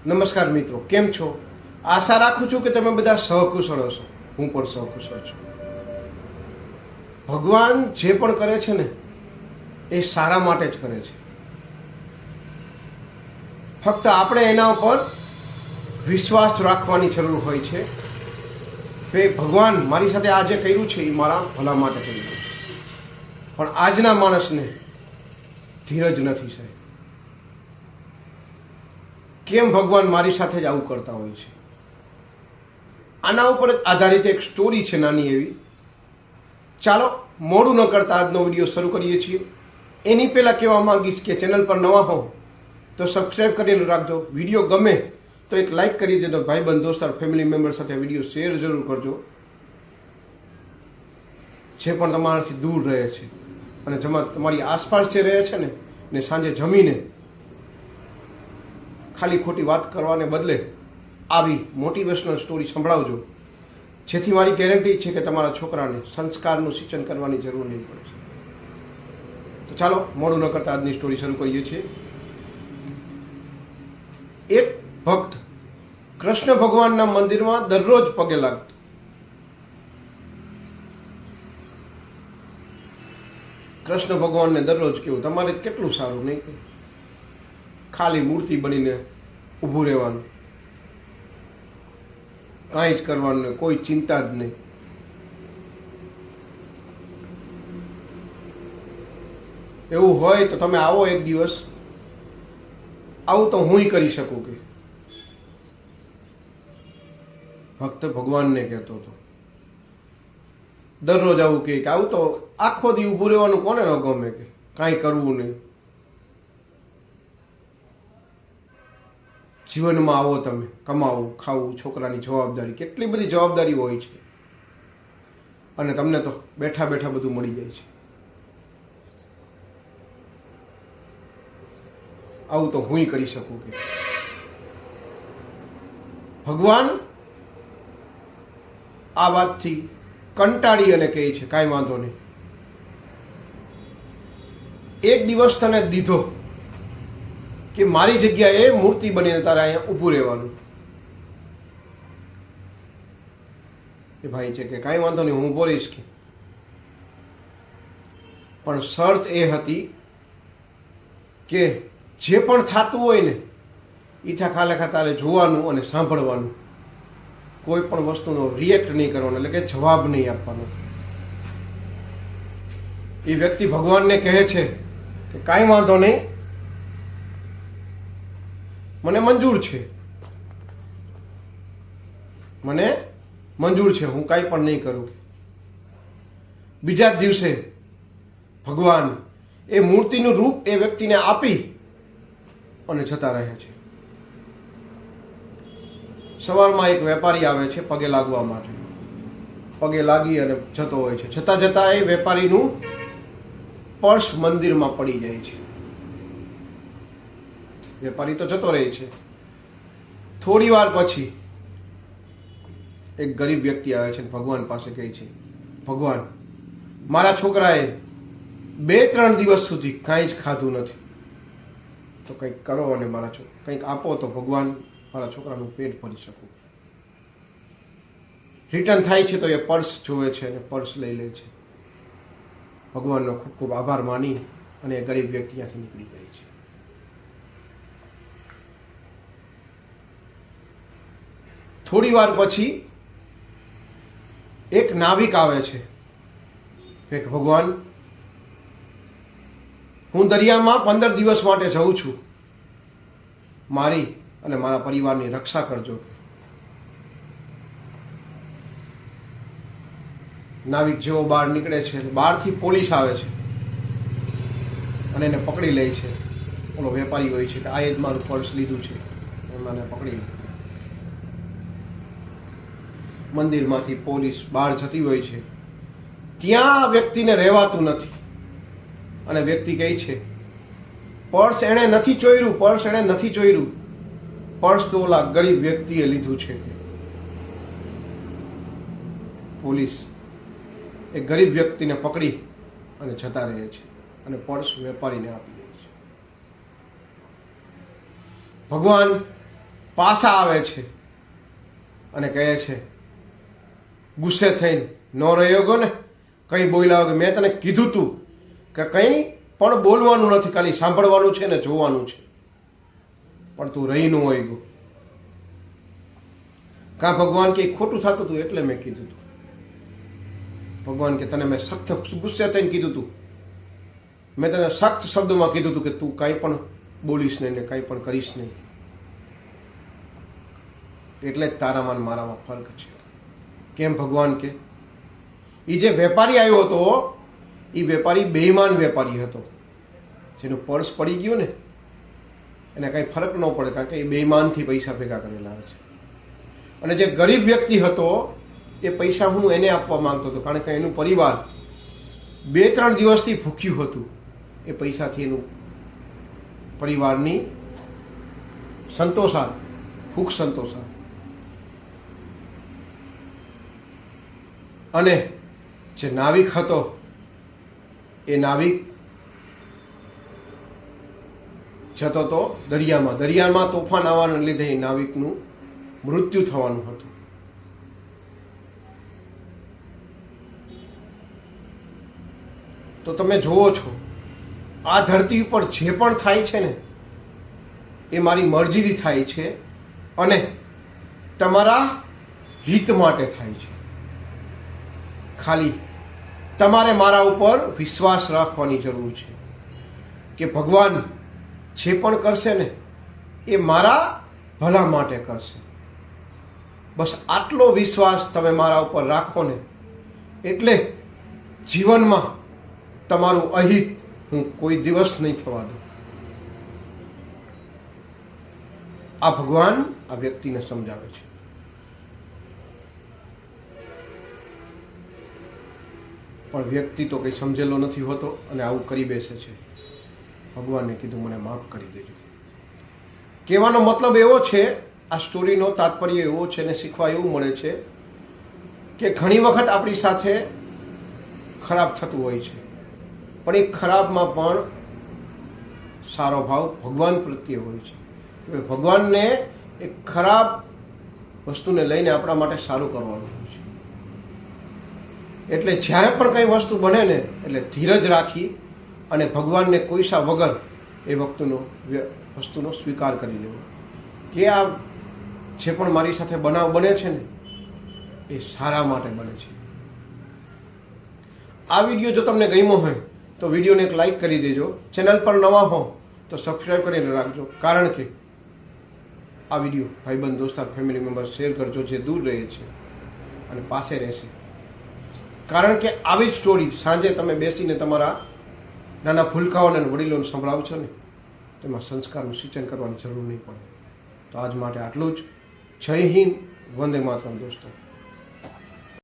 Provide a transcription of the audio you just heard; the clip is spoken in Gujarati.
નમસ્કાર મિત્રો, કેમ છો? આશા રાખું છું કે તમે બધા સહકુશળ હશો. હું પણ સહકુશળ છું. ભગવાન જે પણ કરે છે ને એ સારા માટે જ કરે છે. ફક્ત આપણે એના ઉપર વિશ્વાસ રાખવાની જરૂર હોય છે કે ભગવાન મારી સાથે આ જે કર્યું છે એ મારા ભલા માટે કર્યું છે. પણ આજના માણસને ધીરજ નથી સાહેબ. કેમ ભગવાન મારી સાથે જ આવું કરતા હોય છે? આના ઉપર જ આધારિત એક સ્ટોરી છે નાની એવી. ચાલો મોડું ન કરતા આજનો વિડીયો શરૂ કરીએ છીએ. એની પહેલાં કહેવા માંગીશ કે ચેનલ પર નવા હો તો સબસ્ક્રાઈબ કરીને રાખજો. વિડીયો ગમે તો એક લાઈક કરી દેજો. ભાઈબંધ દોસ્તાર ફેમિલી મેમ્બર સાથે વિડીયો શેર જરૂર કરજો. જે પણ તમારાથી દૂર રહે છે અને તમારી આસપાસ જે રહે છે ને સાંજે જમીને ખાલી ખોટી વાત કરવાને બદલે આવી મોટિવેશનલ સ્ટોરી સંભળાવજો, જેથી મારી ગેરંટી છે કે તમારા છોકરાને સંસ્કારનું સિંચન કરવાની જરૂર નહીં પડે. તો ચાલો મોડું ન કરતા આજની સ્ટોરી શરૂ કરીએ છીએ. એક ભક્ત કૃષ્ણ ભગવાનના મંદિરમાં દરરોજ પગે લાગતો. કૃષ્ણ ભગવાનને દરરોજ કેવું, તમારે કેટલું સારું નહીં, ખાલી મૂર્તિ બનીને ઊભું રહેવાનું, કાંઈ જ કરવાનું નહીં, કોઈ ચિંતા જ નહીં. એવું હોય તો તમે આવો એક દિવસ, આવું તો હું કરી શકું કે ભક્ત ભગવાનને કહેતો હતો. દરરોજ આવું કે આવું તો આખો દી ઊભું રહેવાનું કોને ન ગમે, કે કાંઈ કરવું નહીં. જીવનમાં આવો તમે, કમાવું, ખાવું, છોકરાની જવાબદારી, કેટલી બધી જવાબદારી હોય છે અને તમને તો બેઠા બેઠા બધું મળી જાય છે. આવું તો હું કરી શકું કે ભગવાન આ વાતથી કંટાળી અને કહે છે કાંઈ વાંધો નહીં, એક દિવસ તને દીધો કે મારી જગ્યાએ મૂર્તિ બનીને તારે અહીંયા ઊભું રહેવાનું. એ ભાઈ છે કે કાંઈ વાંધો નહીં, હું ઊભો રહીશ કે. પણ શરત એ હતી કે જે પણ થતું હોય ને ઈઠા ખાલેખા તારે જોવાનું અને સાંભળવાનું, કોઈ પણ વસ્તુનો રિએક્ટ નહીં કરવાનો, એટલે કે જવાબ નહીં આપવાનો. એ વ્યક્તિ ભગવાનને કહે છે કે કાંઈ વાંધો નહીં, મને મંજૂર છે, મને મંજૂર છે, હું કાંઈ પણ નહીં કરું. બીજા જ દિવસે ભગવાન એ મૂર્તિનું રૂપ એ વ્યક્તિને આપી અને જતા રહે છે. સવારમાં એક વેપારી આવે છે પગે લાગવા માટે. પગે લાગી અને જતો હોય છે. જતા જતા એ વેપારીનું પર્સ મંદિરમાં પડી જાય છે. વેપારી તો જતો રહે છે. થોડી વાર પછી એક ગરીબ વ્યક્તિ આવે છે ભગવાન પાસે કહે છે, ભગવાન મારા છોકરાએ 2-3 દિવસ સુધી કાંઈ જ ખાધું નથી, તો કંઈક કરો અને મારા કંઈક આપો તો ભગવાન મારા છોકરાનું પેટ ભરી શકું. રિટર્ન થાય છે તો એ પર્સ જોવે છે અને પર્સ લઈ લે છે. ભગવાનનો ખૂબ ખૂબ આભાર માની અને એ ગરીબ વ્યક્તિ ત્યાંથી નીકળી જાય છે. થોડી વાર પછી એક નાવિક આવે છે કે ભગવાન હું દરિયામાં 15 દિવસ માટે જઉં છું, મારી અને મારા પરિવારની રક્ષા કરજો. નાવિક જેવો બહાર નીકળે છે, બહારથી પોલીસ આવે છે અને એને પકડી લે છે. ઓલો વેપારી હોય છે કે આ જ મારું પર્સ લીધું છે, મને પકડી લે. મંદિરમાંથી પોલીસ બહાર જતી હોય છે. ત્યાં વ્યક્તિને રહેવાતું નથી અને વ્યક્તિ કહે છે પર્સ એણે નથી ચોર્યું, પર્સ એણે નથી ચોર્યું, પર્સ તો ઓલા ગરીબ વ્યક્તિએ લીધું છે. પોલીસ એ ગરીબ વ્યક્તિને પકડી અને જતા રહે છે અને પર્સ વેપારીને આપી દે છે. ભગવાન પાછા આવે છે અને કહે છે ગુસ્સે થઈને ન રહ્યો ગયો ને, કંઈ બોલ્યા વગર. મેં તને કીધું તું કે કંઈ પણ બોલવાનું નથી, ખાલી સાંભળવાનું છે ને જોવાનું છે, પણ તું રહી ન હોય ગયો. કાં ભગવાન કે ખોટું થતું હતું એટલે મેં કીધું તું. ભગવાન કે તને મેં સખ્ત ગુસ્સે થઈને કીધું તું, મેં તને સખ્ત શબ્દોમાં કીધું હતું કે તું કાંઈ પણ બોલીશ નહીં ને કાંઈ પણ કરીશ નહીં. એટલે જ તારામાં ને મારામાં ફરક છે. કેમ ભગવાન કે એ જે વેપારી આવ્યો હતો એ વેપારી બેઈમાન વેપારી હતો. જેનું પર્સ પડી ગયું ને એને કાંઈ ફરક ન પડે, કારણ કે એ બેઈમાનથી પૈસા ભેગા કરેલા છે. અને જે ગરીબ વ્યક્તિ હતો એ પૈસા હું એને આપવા માંગતો હતો, કારણ કે એનું પરિવાર 2-3 દિવસથી ભૂખ્યું હતું. એ પૈસાથી એનું પરિવારની સંતોષા, ભૂખ સંતોષા. અને જે નાવિક હતો એ નાવિક જતો હતો દરિયામાં. દરિયામાં તોફાન આવવાને લીધે એ નાવિકનું મૃત્યુ થવાનું હતું. તો તમે જુઓ છો આ ધરતી ઉપર જે પણ થાય છે ને એ મારી મરજીથી થાય છે અને તમારા હિત માટે થાય છે. ખાલી તમારે મારા ઉપર વિશ્વાસ રાખવાની જરૂર છે કે ભગવાન જે પણ કરશે ને એ મારા ભલા માટે કરશે. બસ આટલો વિશ્વાસ તમે મારા ઉપર રાખો ને એટલે જીવનમાં તમારું અહિત હું કોઈ દિવસ નહીં થવા દઉં. આ ભગવાન આ વ્યક્તિને સમજાવે છે. પણ વ્યક્તિ તો કંઈ સમજેલો નથી હોતો અને આવું કરી બેસે છે. ભગવાનને કીધું મને માફ કરી દેજો. કહેવાનો મતલબ એવો છે, આ સ્ટોરીનો તાત્પર્ય એવો છે ને શીખવા એવું મળે છે કે ઘણી વખત આપણી સાથે ખરાબ થતું હોય છે, પણ એ ખરાબમાં પણ સારો ભાવ ભગવાન પ્રત્યે હોય છે. ભગવાનને એક ખરાબ વસ્તુને લઈને આપણા માટે સારું કરવાનું હોય છે. એટલે જ્યારે પણ કંઈ વસ્તુ બને ને એટલે ધીરજ રાખી અને ભગવાનને કોઈસા વગર એ વસ્તુનો સ્વીકાર કરી લેવો કે આ જે પણ મારી સાથે બનાવ બને છે ને એ સારા માટે બને છે. આ વિડીયો જો તમને ગમ્યો હોય તો વિડીયોને એક લાઈક કરી દેજો. ચેનલ પર નવા હો તો સબસ્ક્રાઈબ કરીને રાખજો, કારણ કે આ વિડીયો ભાઈબંધ, દોસ્તાર, ફેમિલી મેમ્બર શેર કરજો જે દૂર રહે છે અને પાસે રહેશે. કારણ કે આવી જ સ્ટોરી સાંજે તમે બેસીને તમારા નાના ભૂલકાઓને વડીલોને સંભળાવશો ને તેમાં સંસ્કારનું સિંચન કરવાની જરૂર નહીં પડે. તો આજ માટે આટલું જ. જય હિન્દ, વંદે માતરમ દોસ્તો.